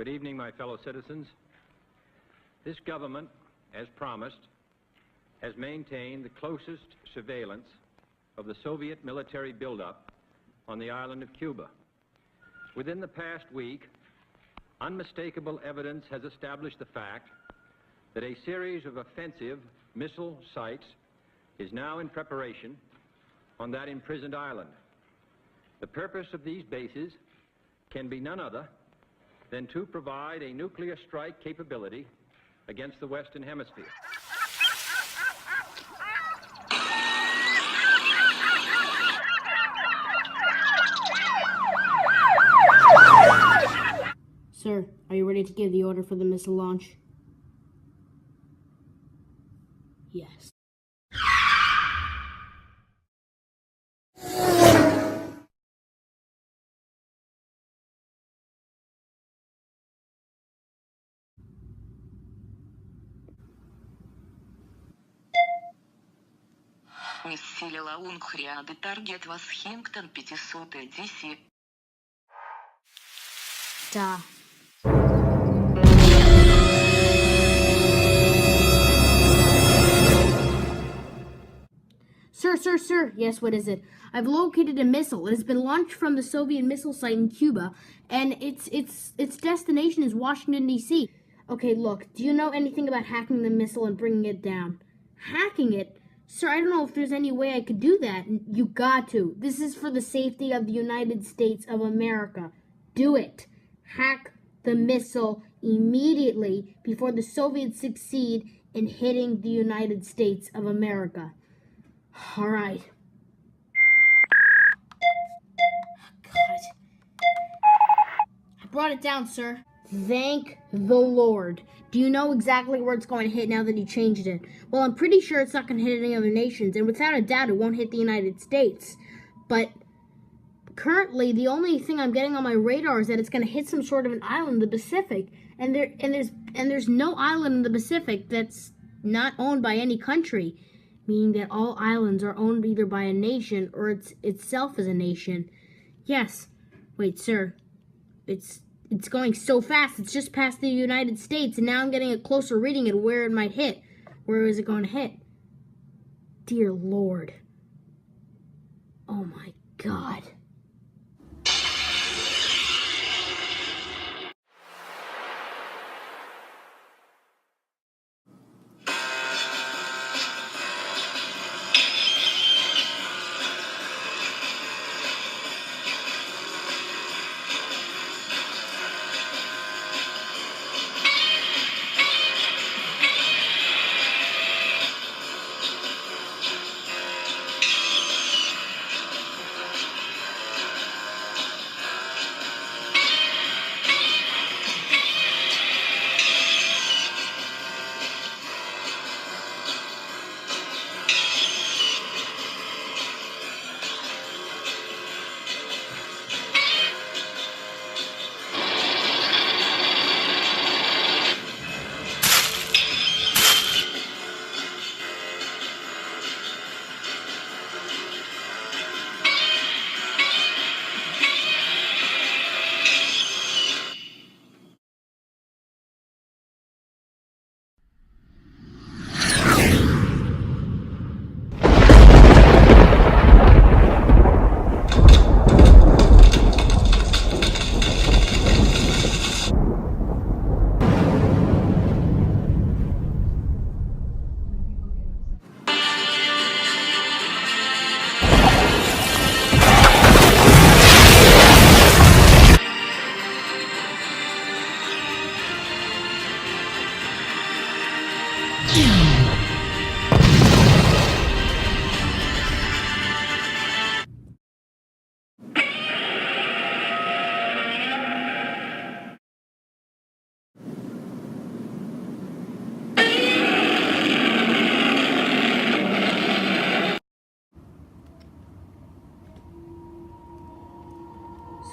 Good evening, my fellow citizens. This government, as promised, has maintained the closest surveillance of the Soviet military buildup on the island of Cuba. Within the past week, unmistakable evidence has established the fact that a series of offensive missile sites is now in preparation on that imprisoned island. The purpose of these bases can be none other than to provide a nuclear strike capability against the Western Hemisphere. Sir, are you ready to give the order for the missile launch? Yes. Missile Launchria, the target was Hinton 500 DC. Da. Sir. Yes, what is it? I've located a missile. It has been launched from the Soviet missile site in Cuba, and its destination is Washington, D.C. Okay, look, do you know anything about hacking the missile and bringing it down? Hacking it? Sir, I don't know if there's any way I could do that. You got to. This is for the safety of the United States of America. Do it. Hack the missile immediately before the Soviets succeed in hitting the United States of America. All right. God. I brought it down, sir. Thank the Lord. Do you know exactly where it's going to hit now that you changed it? Well, I'm pretty sure it's not going to hit any other nations, and without a doubt, it won't hit the United States. But currently, the only thing I'm getting on my radar is that it's going to hit some sort of an island in the Pacific, and there's no island in the Pacific that's not owned by any country, meaning that all islands are owned either by a nation or itself as a nation. Yes. Wait, sir. It's going so fast. It's just past the United States, and now I'm getting a closer reading at where it might hit. Where is it going to hit? Dear Lord. Oh my God.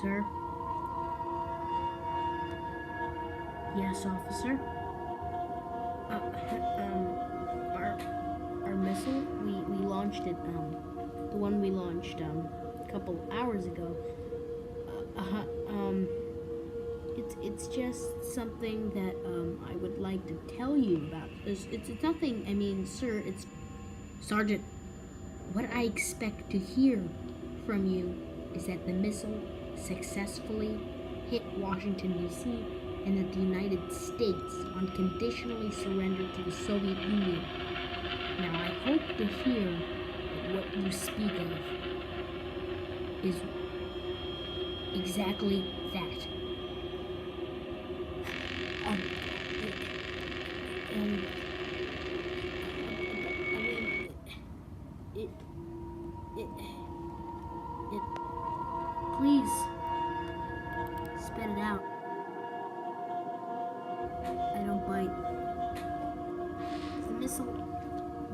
Sir? Yes, officer? Our missile, we launched it, the one we launched, a couple hours ago. it's just something that I would like to tell you about. It's nothing. I mean, sir, it's Sergeant. What I expect to hear from you is that the missile successfully hit Washington, D.C., and that the United States unconditionally surrendered to the Soviet Union. Now, I hope to hear that what you speak of is exactly that. Please, spit it out. I don't bite.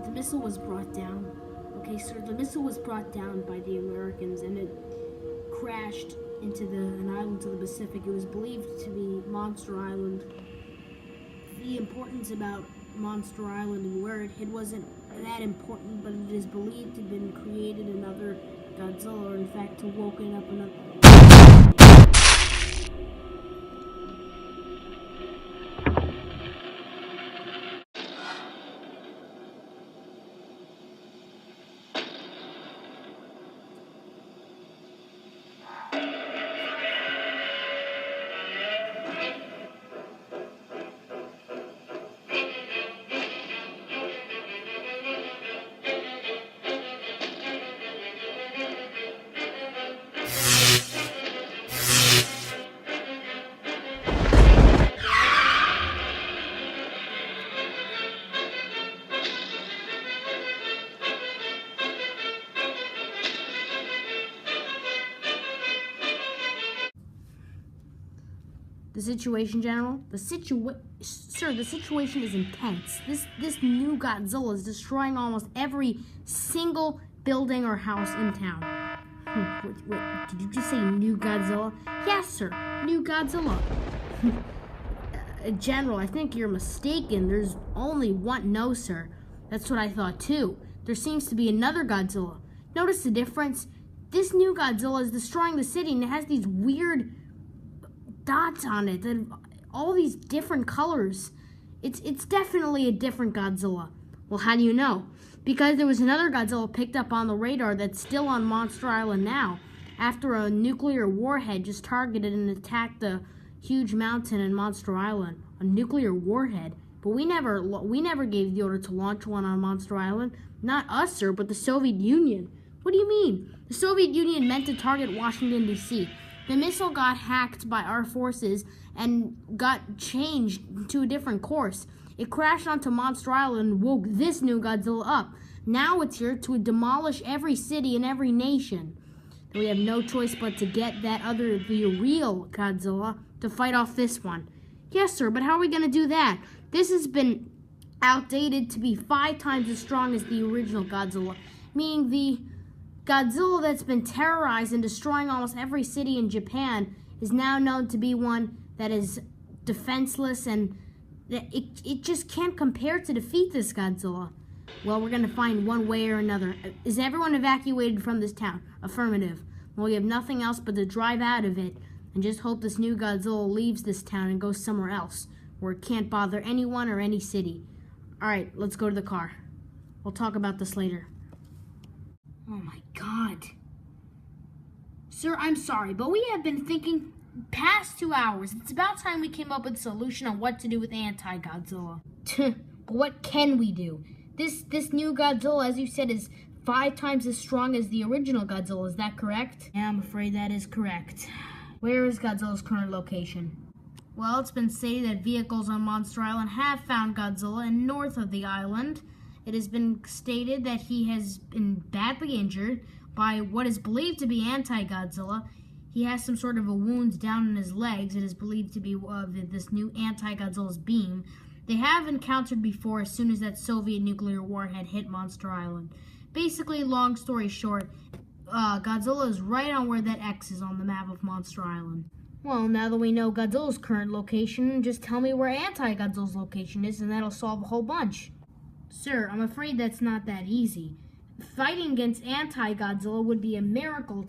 The missile was brought down. Okay, sir, the missile was brought down by the Americans, and it crashed into an island to the Pacific. It was believed to be Monster Island. The importance about Monster Island and where it hid wasn't that important, but it is believed to have been created another Godzilla, or in fact to woken up another. The situation, General? Sir, the situation is intense. This new Godzilla is destroying almost every single building or house in town. Wait, did you just say new Godzilla? Yes, sir, new Godzilla. General, I think you're mistaken. There's only one. No, sir. That's what I thought, too. There seems to be another Godzilla. Notice the difference? This new Godzilla is destroying the city, and it has these weird dots on it, and all these different colors. It's definitely a different Godzilla. Well, how do you know? Because there was another Godzilla picked up on the radar that's still on Monster Island now, after a nuclear warhead just targeted and attacked the huge mountain in Monster Island. A nuclear warhead. But we never gave the order to launch one on Monster Island. Not us, sir, but the Soviet Union. What do you mean? The Soviet Union meant to target Washington, D.C. The missile got hacked by our forces and got changed to a different course. It crashed onto Monster Island and woke this new Godzilla up. Now it's here to demolish every city and every nation. We have no choice but to get the real Godzilla to fight off this one. Yes, sir, but how are we going to do that? This has been outdated to be 5 times as strong as the original Godzilla, meaning the Godzilla that's been terrorized and destroying almost every city in Japan is now known to be one that is defenseless, and it just can't compare to defeat this Godzilla. Well, we're going to find one way or another. Is everyone evacuated from this town? Affirmative. Well, we have nothing else but to drive out of it and just hope this new Godzilla leaves this town and goes somewhere else where it can't bother anyone or any city. All right, let's go to the car. We'll talk about this later. Oh my God. Sir, I'm sorry, but we have been thinking past 2 hours. It's about time we came up with a solution on what to do with Anti-Godzilla. But what can we do? This new Godzilla, as you said, is 5 times as strong as the original Godzilla. Is that correct? Yeah, I'm afraid that is correct. Where is Godzilla's current location? Well, it's been stated that vehicles on Monster Island have found Godzilla and north of the island. It has been stated that he has been badly injured by what is believed to be Anti-Godzilla. He has some sort of a wound down in his legs. It is believed to be this new Anti-Godzilla's beam. They have encountered before as soon as that Soviet nuclear warhead hit Monster Island. Basically, long story short, Godzilla is right on where that X is on the map of Monster Island. Well, now that we know Godzilla's current location, just tell me where Anti-Godzilla's location is, and that'll solve a whole bunch. Sir, I'm afraid that's not that easy. Fighting against Anti-Godzilla would be a miracle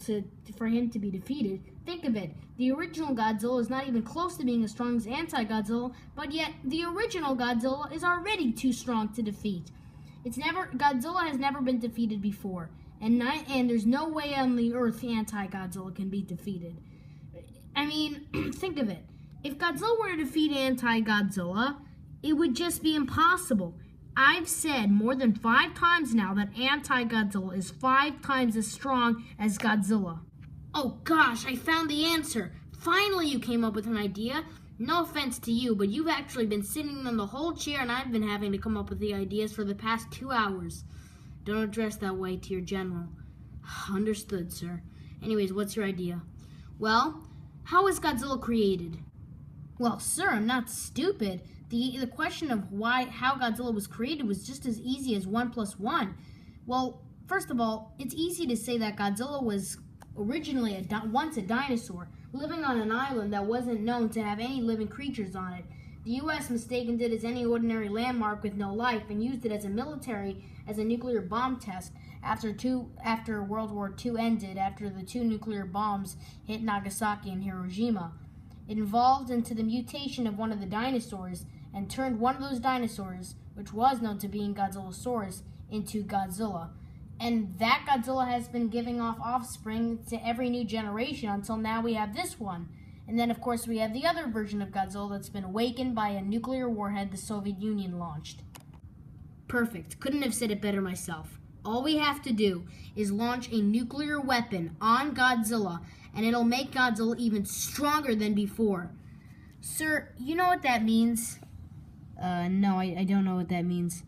for him to be defeated. Think of it. The original Godzilla is not even close to being as strong as Anti-Godzilla, but yet the original Godzilla is already too strong to defeat. Godzilla has never been defeated before, and there's no way on the Earth Anti-Godzilla can be defeated. I mean, think of it. If Godzilla were to defeat Anti-Godzilla, it would just be impossible. I've said more than 5 times now that Anti-Godzilla is 5 times as strong as Godzilla. Oh gosh, I found the answer. Finally you came up with an idea. No offense to you, but you've actually been sitting on the whole chair and I've been having to come up with the ideas for the past 2 hours. Don't address that way to your general. Understood, sir. Anyways, what's your idea? Well, how was Godzilla created? Well, sir, I'm not stupid. The question of how Godzilla was created was just as easy as 1 + 1. Well, first of all, it's easy to say that Godzilla was originally once a dinosaur, living on an island that wasn't known to have any living creatures on it. The U.S. mistaken it as any ordinary landmark with no life and used it as a nuclear bomb test after World War II ended, after the 2 nuclear bombs hit Nagasaki and Hiroshima. It evolved into the mutation of one of the dinosaurs and turned one of those dinosaurs, which was known to be in Godzillasaurus, into Godzilla. And that Godzilla has been giving off offspring to every new generation until now we have this one. And then, of course, we have the other version of Godzilla that's been awakened by a nuclear warhead the Soviet Union launched. Perfect. Couldn't have said it better myself. All we have to do is launch a nuclear weapon on Godzilla, and it'll make Godzilla even stronger than before. Sir, you know what that means? No, I don't know what that means.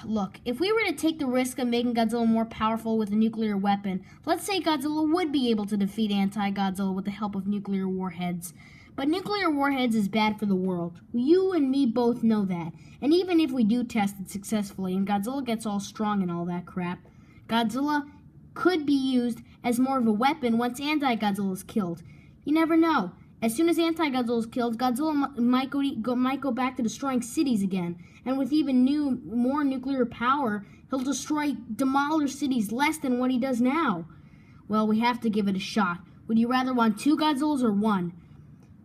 Look, if we were to take the risk of making Godzilla more powerful with a nuclear weapon, let's say Godzilla would be able to defeat Anti-Godzilla with the help of nuclear warheads. But nuclear warheads is bad for the world. You and me both know that. And even if we do test it successfully and Godzilla gets all strong and all that crap, Godzilla could be used as more of a weapon once Anti-Godzilla is killed. You never know. As soon as Anti-Godzilla is killed, Godzilla might go back to destroying cities again. And with even more nuclear power, he'll demolish cities less than what he does now. Well, we have to give it a shot. Would you rather want 2 Godzillas or 1?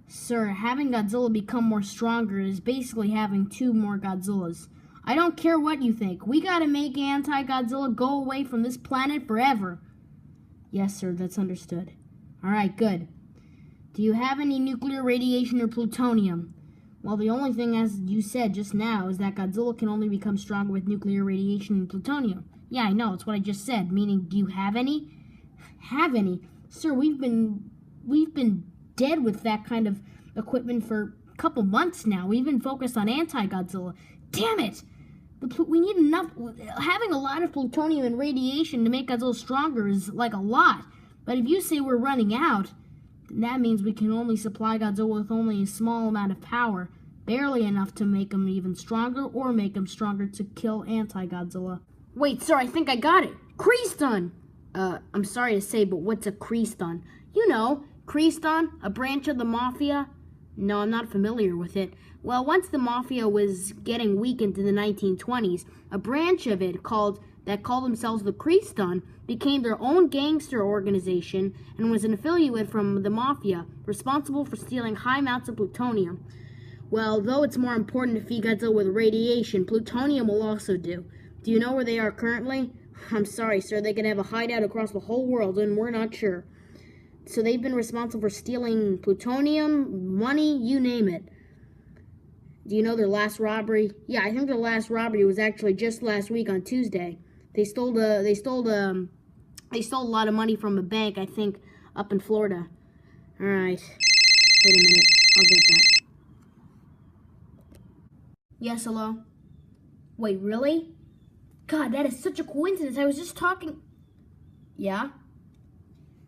Sir, having Godzilla become more stronger is basically having 2 more Godzillas. I don't care what you think. We gotta make Anti-Godzilla go away from this planet forever. Yes, sir, that's understood. Alright, good. Do you have any nuclear radiation or plutonium? Well, the only thing, as you said just now, is that Godzilla can only become stronger with nuclear radiation and plutonium. Yeah, I know, it's what I just said. Meaning, do you have any? Have any? Sir, we've been dead with that kind of equipment for a couple months now. We've been focused on Anti-Godzilla. Damn it! We need enough. Having a lot of plutonium and radiation to make Godzilla stronger is like a lot. But if you say we're running out, that means we can only supply Godzilla with only a small amount of power, barely enough to make him even stronger or make him stronger to kill Anti-Godzilla. Wait, sir, I think I got it. Kree-stun! I'm sorry to say, but what's a Kree-stun? You know, Kree-stun, a branch of the Mafia. No, I'm not familiar with it. Well, once the Mafia was getting weakened in the 1920s, a branch of it that called themselves the Kree-stun became their own gangster organization and was an affiliate from the Mafia, responsible for stealing high amounts of plutonium. Well, though it's more important to feed Godzilla with radiation, plutonium will also do. Do you know where they are currently? I'm sorry, sir, they could have a hideout across the whole world, and we're not sure. So they've been responsible for stealing plutonium, money, you name it. Do you know their last robbery? Yeah, I think their last robbery was actually just last week on Tuesday. They stole a lot of money from a bank, I think, up in Florida. All right. Wait a minute. I'll get that. Yes, hello? Wait, really? God, that is such a coincidence. I was just talking... Yeah?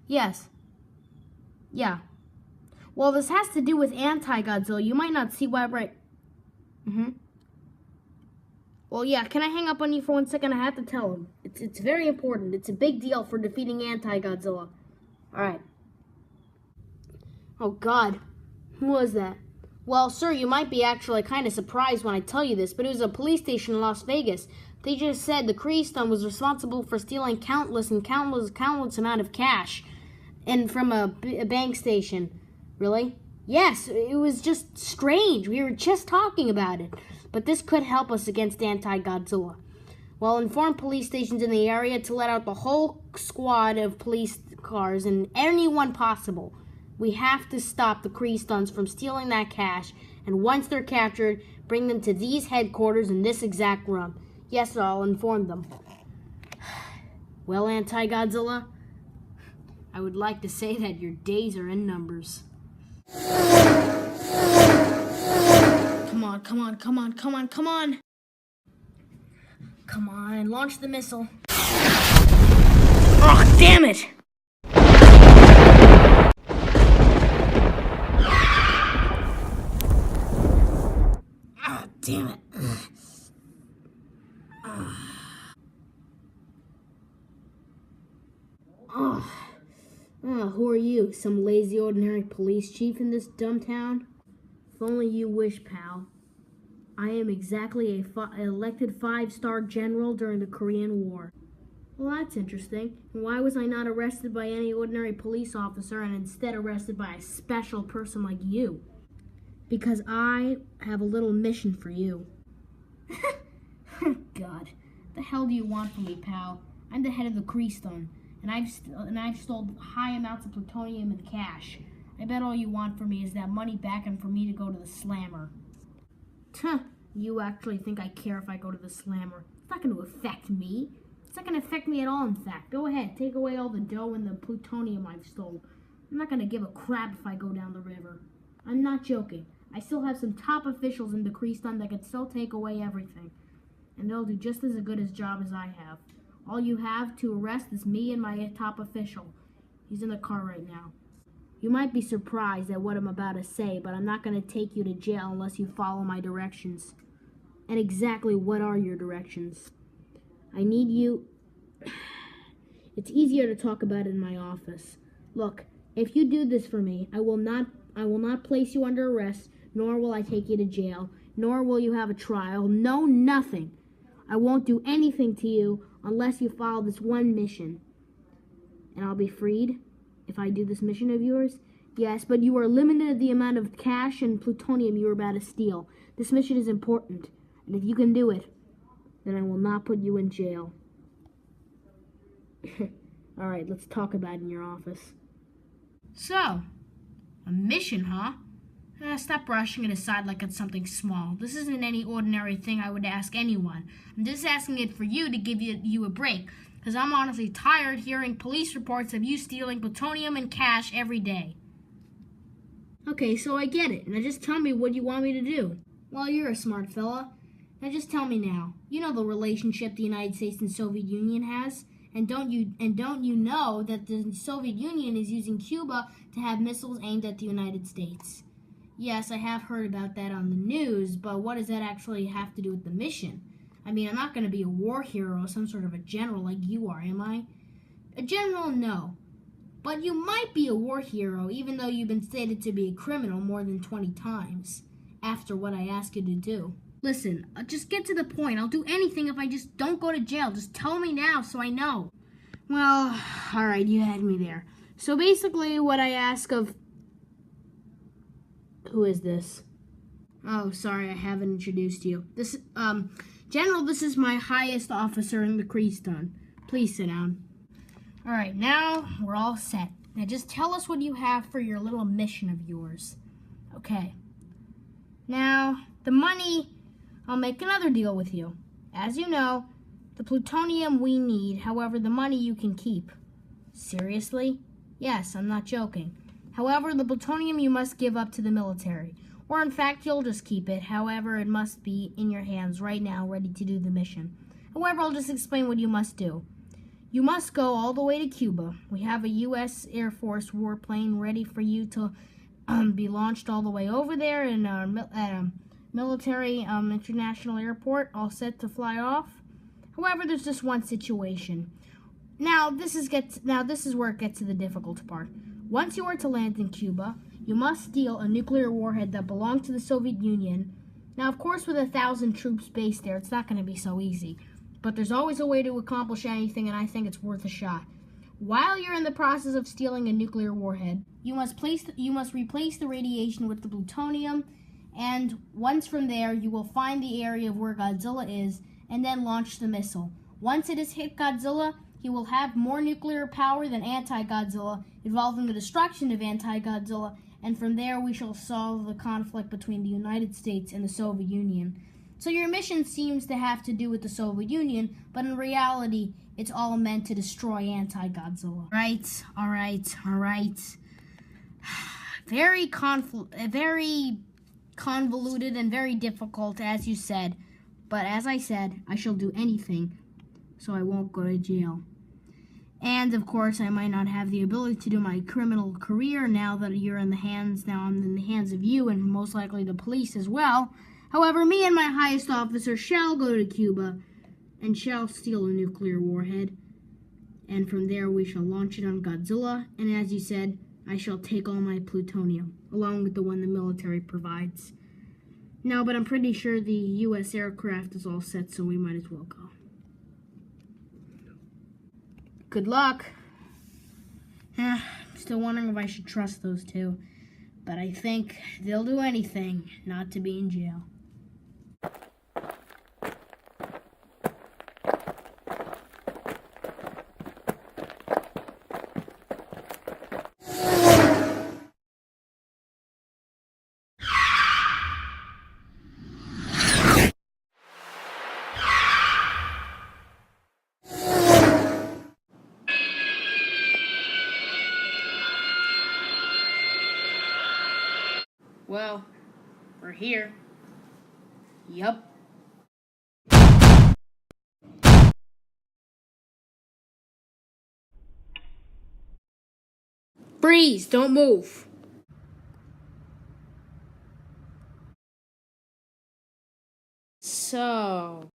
Yes. Yeah. Well, this has to do with Anti-Godzilla. You might not see why right... Well, yeah, can I hang up on you for 1 second? I have to tell him. It's very important. It's a big deal for defeating Anti-Godzilla. Alright. Oh, God. Who was that? Well, sir, you might be actually kind of surprised when I tell you this, but it was a police station in Las Vegas. They just said the Kree-stun was responsible for stealing countless amount of cash and from a bank station. Really? Yes, it was just strange. We were just talking about it. But this could help us against Anti-Godzilla. Well, inform police stations in the area to let out the whole squad of police cars and anyone possible. We have to stop the Kree stunts from stealing that cash, and once they're captured, bring them to these headquarters in this exact room. Yes, I'll inform them. Well, Anti-Godzilla, I would like to say that your days are in numbers. Come on, come on, come on, come on, come on. Come on, launch the missile. Oh, damn it! Oh, damn it. Who are you? Some lazy ordinary police chief in this dumb town? If only you wish, pal. I am exactly an elected 5-star general during the Korean War. Well, that's interesting. Why was I not arrested by any ordinary police officer and instead arrested by a special person like you? Because I have a little mission for you. God, the hell do you want from me, pal? I'm the head of the Kree and I've stole high amounts of plutonium and cash. I bet all you want from me is that money back and for me to go to the slammer. Tuh, you actually think I care if I go to the slammer? It's not going to affect me. It's not going to affect me at all, in fact. Go ahead, take away all the dough and the plutonium I've stole. I'm not going to give a crap if I go down the river. I'm not joking. I still have some top officials in the Kree that can still take away everything. And they'll do just as good a job as I have. All you have to arrest is me and my top official. He's in the car right now. You might be surprised at what I'm about to say, but I'm not going to take you to jail unless you follow my directions. And exactly what are your directions? I need you... It's easier to talk about it in my office. Look, if you do this for me, I will not place you under arrest, nor will I take you to jail, nor will you have a trial. No, nothing. I won't do anything to you unless you follow this one mission. And I'll be freed if I do this mission of yours? Yes, but you are limited to the amount of cash and plutonium you are about to steal. This mission is important, and if you can do it, then I will not put you in jail. Alright, let's talk about it in your office. So, a mission, huh? Stop brushing it aside like it's something small. This isn't any ordinary thing I would ask anyone. I'm just asking it for you to give you a break. Because I'm honestly tired hearing police reports of you stealing plutonium and cash every day. Okay, so I get it. Now just tell me what you want me to do. Well, you're a smart fella. Now just tell me now. You know the relationship the United States and Soviet Union has? And don't you know that the Soviet Union is using Cuba to have missiles aimed at the United States? Yes, I have heard about that on the news, but what does that actually have to do with the mission? I mean, I'm not going to be a war hero, some sort of a general like you are, am I? A general, no. But you might be a war hero, even though you've been stated to be a criminal more than 20 times, after what I asked you to do. Listen, just get to the point. I'll do anything if I just don't go to jail. Just tell me now so I know. Well, alright, you had me there. So basically what I ask of... Who is this? Oh, sorry, I haven't introduced you. This, General, this is my highest officer in the Kree. Please sit down. Alright, now we're all set. Now just tell us what you have for your little mission of yours. Okay. Now, the money, I'll make another deal with you. As you know, the plutonium we need, however, the money you can keep. Seriously? Yes, I'm not joking. However, the plutonium you must give up to the military. Or in fact, you'll just keep it. However, it must be in your hands right now, ready to do the mission. However, I'll just explain what you must do. You must go all the way to Cuba. We have a U.S. Air Force warplane ready for you to be launched all the way over there in at a military international airport, all set to fly off. However, there's just one situation. Now, this is where it gets to the difficult part. Once you are to land in Cuba, you must steal a nuclear warhead that belonged to the Soviet Union. Now, of course, with 1,000 troops based there, it's not going to be so easy. But there's always a way to accomplish anything, and I think it's worth a shot. While you're in the process of stealing a nuclear warhead, You must replace the radiation with the plutonium, and once from there, you will find the area of where Godzilla is, and then launch the missile. Once it has hit Godzilla, he will have more nuclear power than Anti-Godzilla, involving the destruction of Anti-Godzilla, and from there we shall solve the conflict between the United States and the Soviet Union. So your mission seems to have to do with the Soviet Union, but in reality, it's all meant to destroy Anti-Godzilla. All right. Very convoluted and very difficult, as you said. But as I said, I shall do anything so I won't go to jail. And of course, I might not have the ability to do my criminal career now that I'm in the hands of you and most likely the police as well. However, me and my highest officer shall go to Cuba and shall steal a nuclear warhead. And from there, we shall launch it on Godzilla. And as you said, I shall take all my plutonium, along with the one the military provides. No, but I'm pretty sure the U.S. aircraft is all set, so we might as well go. Good luck. Still wondering if I should trust those two. But I think they'll do anything not to be in jail. Well, we're here. Yup. Freeze! Don't move. So,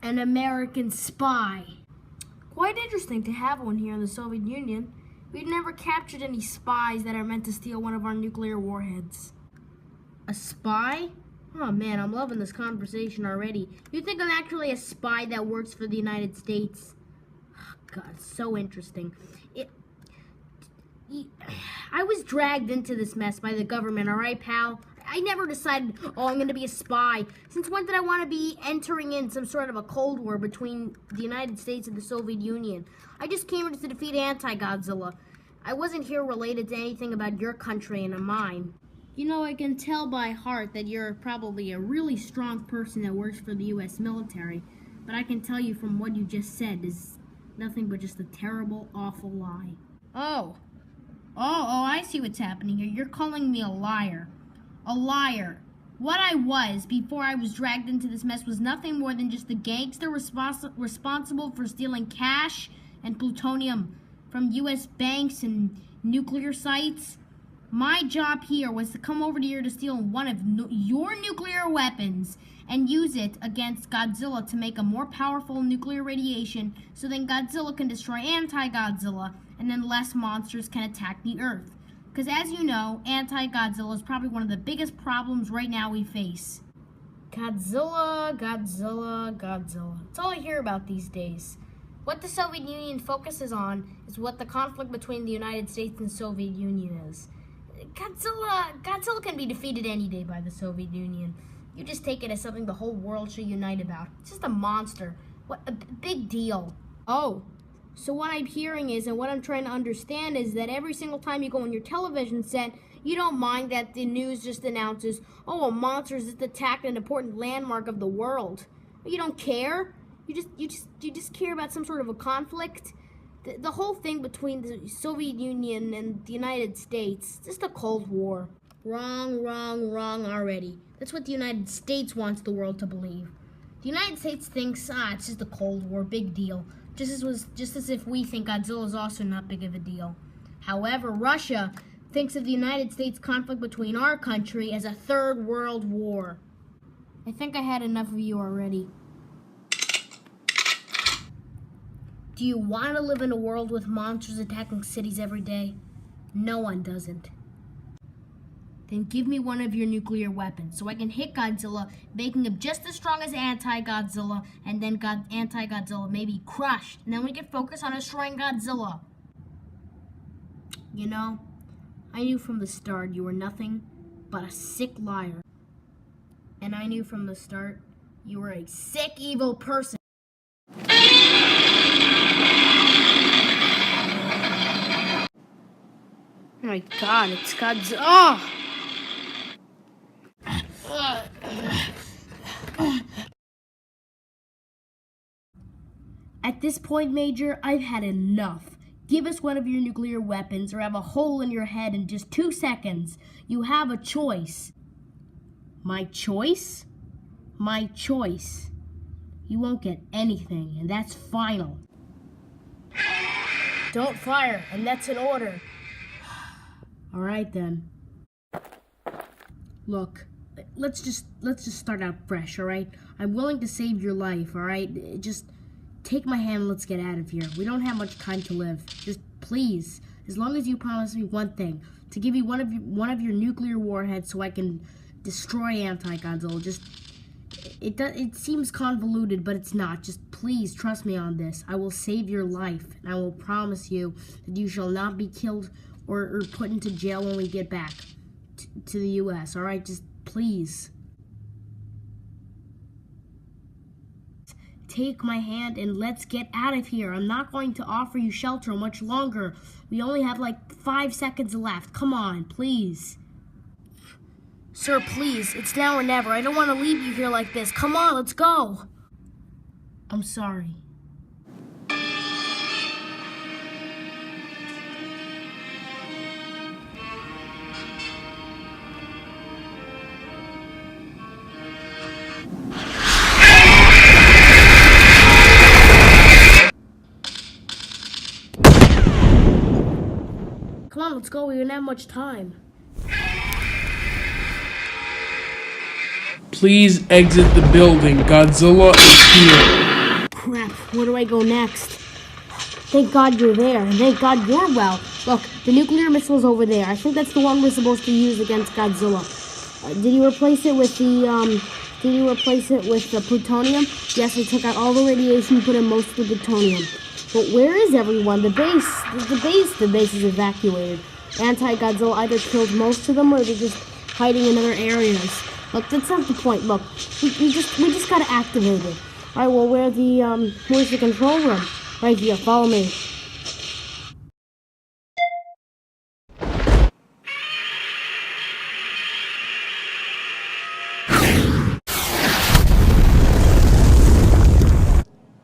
an American spy. Quite interesting to have one here in the Soviet Union. We've never captured any spies that are meant to steal one of our nuclear warheads. A spy? Oh man, I'm loving this conversation already. You think I'm actually a spy that works for the United States? Oh, God, so interesting. I was dragged into this mess by the government, alright, pal? I never decided, oh, I'm going to be a spy. Since when did I want to be entering in some sort of a Cold War between the United States and the Soviet Union? I just came here to defeat Anti-Godzilla. I wasn't here related to anything about your country and mine. You know, I can tell by heart that you're probably a really strong person that works for the U.S. military, but I can tell you from what you just said is nothing but just a terrible, awful lie. Oh, I see what's happening here. You're calling me a liar. A liar. What I was before I was dragged into this mess was nothing more than just the gangster responsible for stealing cash and plutonium from U.S. banks and nuclear sites. My job here was to come over here to steal one of your nuclear weapons and use it against Godzilla to make a more powerful nuclear radiation so then Godzilla can destroy Anti-Godzilla and then less monsters can attack the Earth. Because as you know, Anti-Godzilla is probably one of the biggest problems right now we face. Godzilla. It's all I hear about these days. What the Soviet Union focuses on is what the conflict between the United States and Soviet Union is. Godzilla can be defeated any day by the Soviet Union. You just take it as something the whole world should unite about. It's just a monster. What a big deal. Oh. So what I'm hearing is, and what I'm trying to understand is that every single time you go on your television set, you don't mind that the news just announces, oh, a monster has just attacked an important landmark of the world. You don't care. You just care about some sort of a conflict. The whole thing between the Soviet Union and the United States, just a Cold War. Wrong already. That's what the United States wants the world to believe. The United States thinks, it's just a Cold War, big deal. Just as if we think Godzilla is also not big of a deal. However, Russia thinks of the United States conflict between our country as a third world war. I think I had enough of you already. Do you want to live in a world with monsters attacking cities every day? No one doesn't. Then give me one of your nuclear weapons so I can hit Godzilla, making him just as strong as Anti-Godzilla, and then Anti-Godzilla may be crushed, and then we can focus on destroying Godzilla. You know, I knew from the start you were nothing but a sick liar. And I knew from the start you were a sick, evil person. Oh my God, it's Godzilla. At this point, Major, I've had enough. Give us one of your nuclear weapons or have a hole in your head in just 2 seconds. You have a choice. My choice? My choice. You won't get anything, and that's final. Don't fire, and that's an order. All right, then. Look, let's just start out fresh, all right? I'm willing to save your life, all right? Just take my hand and let's get out of here. We don't have much time to live. Just please, as long as you promise me one thing, to give you one of your nuclear warheads so I can destroy Anti-Godzilla. Just it seems convoluted, but it's not. Just please trust me on this. I will save your life, and I will promise you that you shall not be killed or put into jail when we get back to the U.S., all right? Just please. Take my hand and let's get out of here. I'm not going to offer you shelter much longer. We only have like 5 seconds left. Come on, please. Sir, please. It's now or never. I don't want to leave you here like this. Come on, let's go. I'm sorry. Come on, let's go. We don't have much time. Please exit the building. Godzilla is here. Crap, where do I go next? Thank God you're there, and thank God you're well. Look, the nuclear missile's over there. I think that's the one we're supposed to use against Godzilla. Did you replace it with the plutonium? Yes, I took out all the radiation, put in most of the plutonium. But where is everyone? The base is evacuated. Anti-Godzilla either killed most of them or they're just hiding in other areas. Look, that's not the point. Look, we just gotta activate it. Alright, well, where's the control room? Right here, follow me.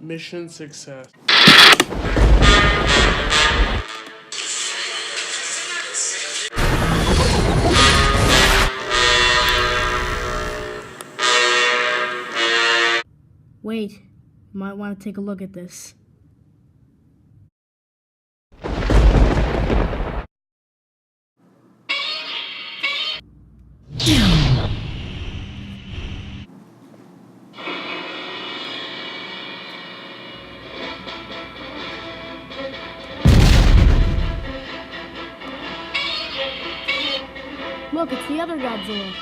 Mission success. Wait, you might want to take a look at this. Look, it's the other Godzilla.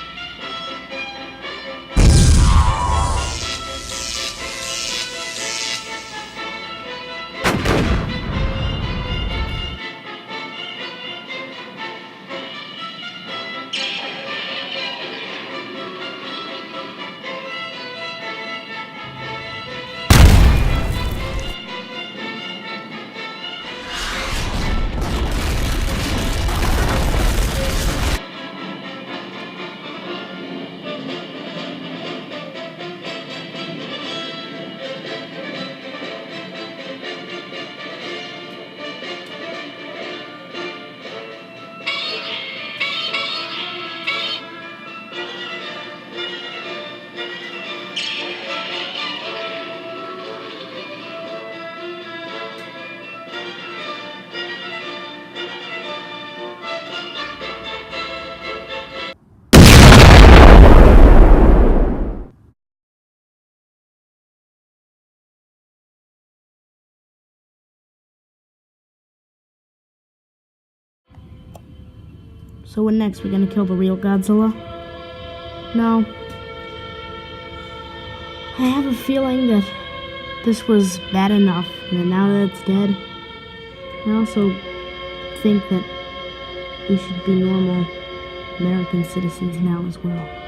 So what next? We're gonna kill the real Godzilla? No. I have a feeling that this was bad enough, and now that it's dead, I also think that we should be normal American citizens now as well.